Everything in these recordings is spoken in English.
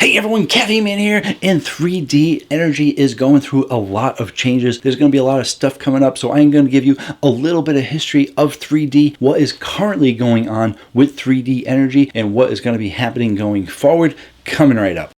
Hey everyone, Caffeine Man here, and 3D Energy is going through a lot of changes. There's going to be a lot of stuff coming up, so I'm going to give you a little bit of history of 3D, what is currently going on with 3D Energy, and what is going to be happening going forward, coming right up.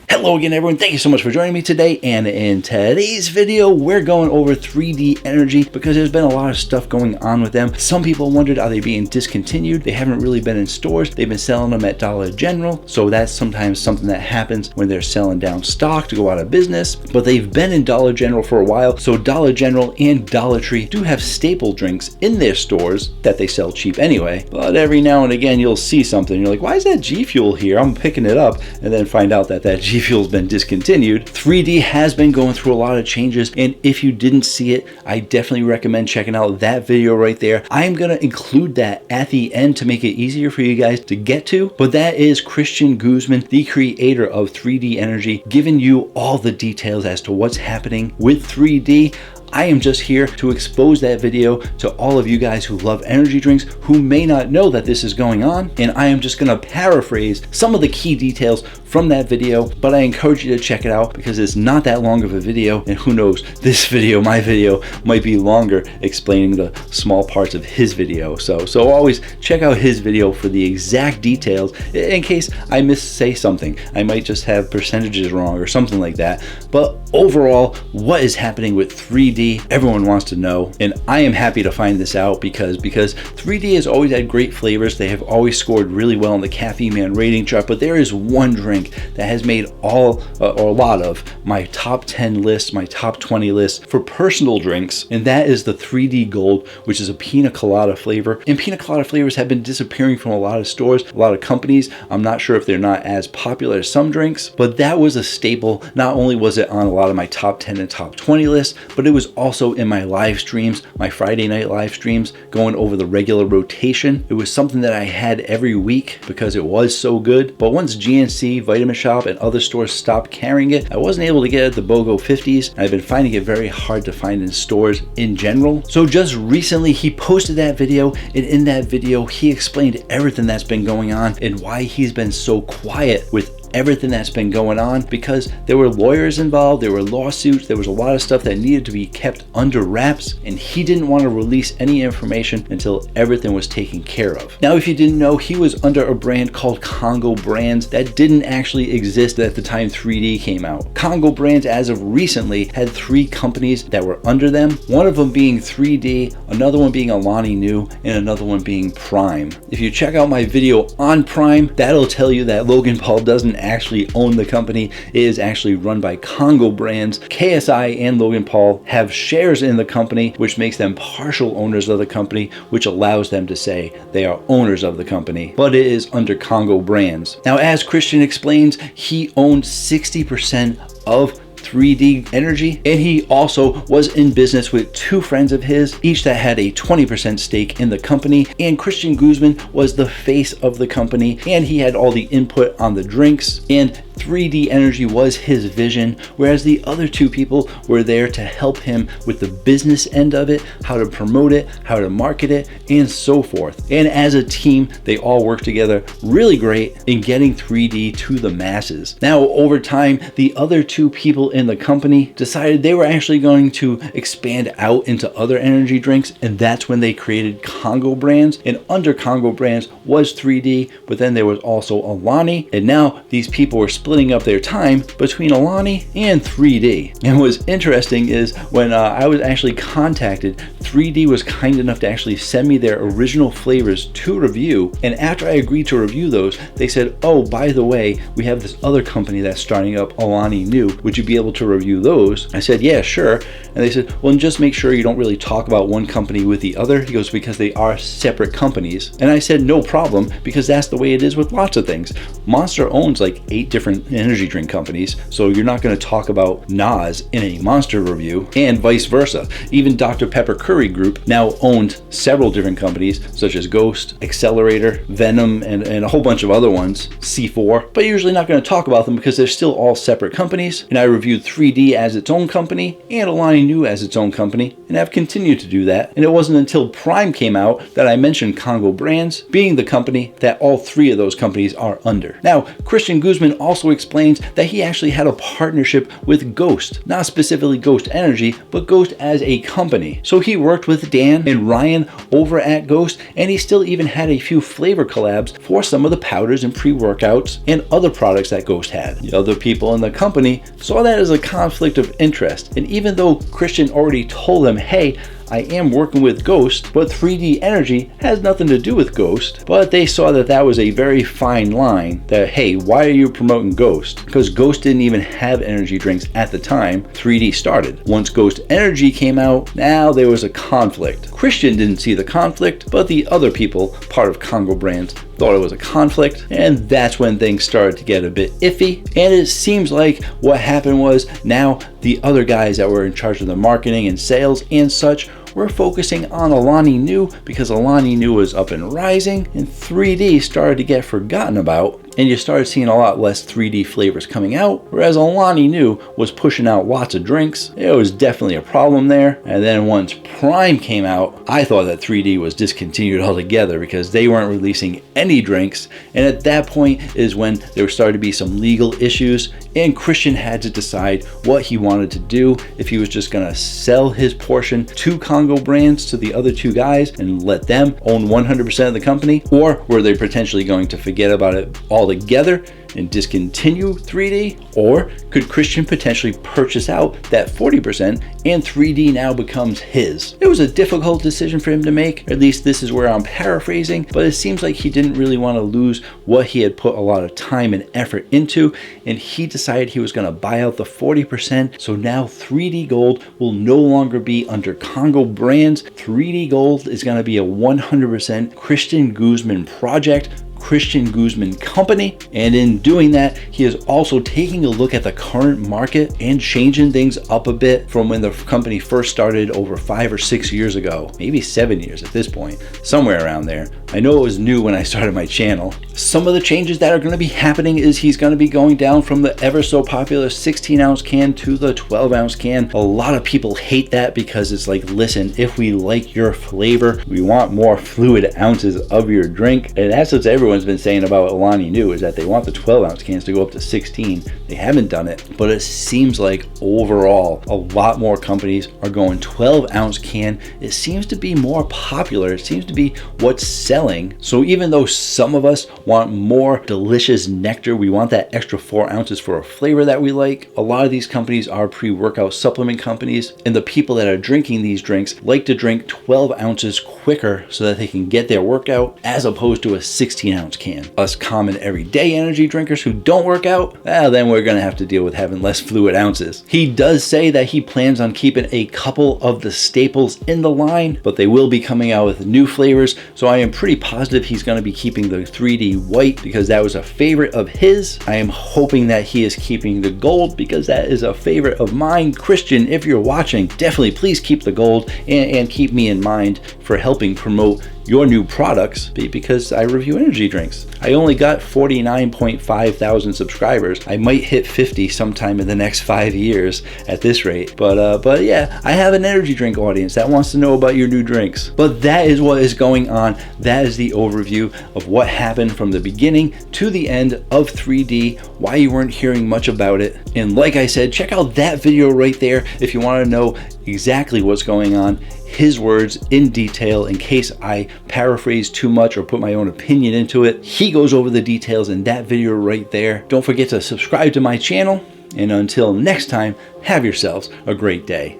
Hello again everyone, thank you so much for joining me today, and in today's video we're going over 3D Energy because there's been a lot of stuff going on with them. Some people wondered, are they being discontinued? They haven't really been in stores. They've been selling them at Dollar General, so that's sometimes something that happens when they're selling down stock to go out of business, but they've been in Dollar General for a while. So Dollar General and Dollar Tree do have staple drinks in their stores that they sell cheap anyway, but every now and again you'll see something, you're like, why is that G Fuel here? I'm picking it up, and then find out that G Fuel's been discontinued. 3D has been going through a lot of changes, and if you didn't see it, I definitely recommend checking out that video right there. I am going to include that at the end to make it easier for you guys to get to, but that is Guzman, the creator of 3D Energy, giving you all the details as to what's happening with 3D. I am just here to expose that video to all of you guys who love energy drinks who may not know that this is going on, and I am just going to paraphrase some of the key details from that video, but I encourage you to check it out because it's not that long of a video, and who knows, this video, my video, might be longer explaining the small parts of his video. So always check out his video for the exact details in case I missay something. I might just have percentages wrong or something like that, but overall, what is happening with 3D? Everyone wants to know, and I am happy to find this out because 3D has always had great flavors. They have always scored really well in the Caffeine Man rating chart, but there is one drink that has made all or a lot of my top 10 lists, my top 20 lists for personal drinks, and that is the 3D Gold, which is a pina colada flavor. And pina colada flavors have been disappearing from a lot of stores, a lot of companies. I'm not sure if they're not as popular as some drinks, but that was a staple. Not only was it on a lot of my top 10 and top 20 lists, but it was also in my live streams, my Friday night live streams, going over the regular rotation. It was something that I had every week because it was so good. But once GNC, Vitamin Shop, and other stores stopped carrying it, I wasn't able to get it at the BOGO 50s. And I've been finding it very hard to find in stores in general. So just recently he posted that video, and in that video he explained everything that's been going on and why he's been so quiet with everything that's been going on, because there were lawyers involved, there were lawsuits, there was a lot of stuff that needed to be kept under wraps, and he didn't want to release any information until everything was taken care of. Now, if you didn't know, he was under a brand called Congo Brands that didn't actually exist at the time 3D came out. Congo Brands, as of recently, had 3 companies that were under them, one of them being 3D, another one being Alani Nu, and another one being Prime. If you check out my video on Prime, that'll tell you that Logan Paul doesn't actually own the company. It is actually run by Congo Brands. KSI and Logan Paul have shares in the company, which makes them partial owners of the company, which allows them to say they are owners of the company, but it is under Congo Brands. Now, as Christian explains, he owned 60% of 3D Energy, and he also was in business with 2 friends of his, each that had a 20% stake in the company, and Christian Guzman was the face of the company, and he had all the input on the drinks, and 3D Energy was his vision, whereas the other 2 people were there to help him with the business end of it, how to promote it, how to market it, and so forth. And as a team, they all worked together really great in getting 3D to the masses. Now, over time, the other 2 people in the company decided they were actually going to expand out into other energy drinks, and that's when they created Congo Brands. And under Congo Brands was 3D, but then there was also Alani, and now these people were splitting up their time between Alani and 3D. And what's interesting is when I was actually contacted, 3D was kind enough to actually send me their original flavors to review, and after I agreed to review those, they said, oh, by the way, we have this other company that's starting up, Alani Nu, would you be able to review those? I said, yeah, sure. And they said, well, just make sure you don't really talk about one company with the other. He goes, because they are separate companies. And I said, no problem, because that's the way it is with lots of things. Monster owns like 8 different energy drink companies, so you're not going to talk about Nas in a Monster review, and vice versa. Even Dr. Pepper Curry Group now owned several different companies such as Ghost, Accelerator, Venom, and a whole bunch of other ones, C4, but you're usually not going to talk about them because they're still all separate companies, and I reviewed discontinued 3D as its own company and Alani Nu as its own company, and have continued to do that. And it wasn't until Prime came out that I mentioned Congo Brands being the company that all three of those companies are under. Now, Christian Guzman also explains that he actually had a partnership with Ghost, not specifically Ghost Energy, but Ghost as a company. So he worked with Dan and Ryan over at Ghost, and he still even had a few flavor collabs for some of the powders and pre-workouts and other products that Ghost had. The other people in the company saw that as a conflict of interest, and even though Christian already told them, hey, I am working with Ghost, but 3D Energy has nothing to do with Ghost, but they saw that that was a very fine line that, hey, why are you promoting Ghost? Because Ghost didn't even have energy drinks at the time 3D started. Once Ghost Energy came out, now there was a conflict. Christian didn't see the conflict, but the other people, part of Congo Brands, thought it was a conflict, and that's when things started to get a bit iffy. And it seems like what happened was now the other guys that were in charge of the marketing and sales and such were focusing on Alani Nu because Alani Nu was up and rising, and 3D started to get forgotten about, and you started seeing a lot less 3D flavors coming out, whereas Alani Nu was pushing out lots of drinks. It was definitely a problem there. And then once Prime came out, I thought that 3D was discontinued altogether because they weren't releasing any drinks, and at that point is when there started to be some legal issues, and Christian had to decide what he wanted to do, if he was just gonna sell his portion to Congo Brands, to the other two guys, and let them own 100% of the company, or were they potentially going to forget about it altogether and discontinue 3D? Or could Christian potentially purchase out that 40% and 3D now becomes his? It was a difficult decision for him to make, or at least this is where I'm paraphrasing, but it seems like he didn't really want to lose what he had put a lot of time and effort into, and he decided he was going to buy out the 40%. So now 3D Gold will no longer be under Congo Brands. 3D Gold is going to be a 100% Christian Guzman project, Christian Guzman company, and in doing that, he is also taking a look at the current market and changing things up a bit from when the company first started over 5 or 6 years ago, maybe 7 years at this point, somewhere around there. I know it was new when I started my channel. Some of the changes that are going to be happening is he's going to be going down from the ever so popular 16-ounce can to the 12-ounce can. A lot of people hate that because it's like, listen, if we like your flavor, we want more fluid ounces of your drink, and that's what everyone's been saying about Alani Nu, is that they want the 12-ounce cans to go up to 16. They haven't done it, but it seems like overall a lot more companies are going 12-ounce can. It seems to be more popular. It seems to be what's selling. So even though some of us want more delicious nectar, we want that extra 4 ounces for a flavor that we like, a lot of these companies are pre-workout supplement companies, and the people that are drinking these drinks like to drink 12 ounces quicker so that they can get their workout, as opposed to a 16-ounce can. Us common everyday energy drinkers who don't work out, then we're gonna have to deal with having less fluid ounces. He does say that he plans on keeping a couple of the staples in the line, but they will be coming out with new flavors, so I am pretty positive he's gonna be keeping the 3D white because that was a favorite of his. I am hoping that he is keeping the gold because that is a favorite of mine. Christian, if you're watching, definitely please keep the gold and keep me in mind for helping promote your new products, because I review energy drinks. I only got 49.5 thousand subscribers. I might hit 50 sometime in the next 5 years at this rate. But yeah, I have an energy drink audience that wants to know about your new drinks. But that is what is going on. That is the overview of what happened from the beginning to the end of 3D, why you weren't hearing much about it. And like I said, check out that video right there if you want to know exactly what's going on, his words in detail, in case I paraphrase too much or put my own opinion into it. He goes over the details in that video right there. Don't forget to subscribe to my channel, and until next time, have yourselves a great day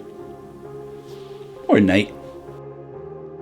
or night.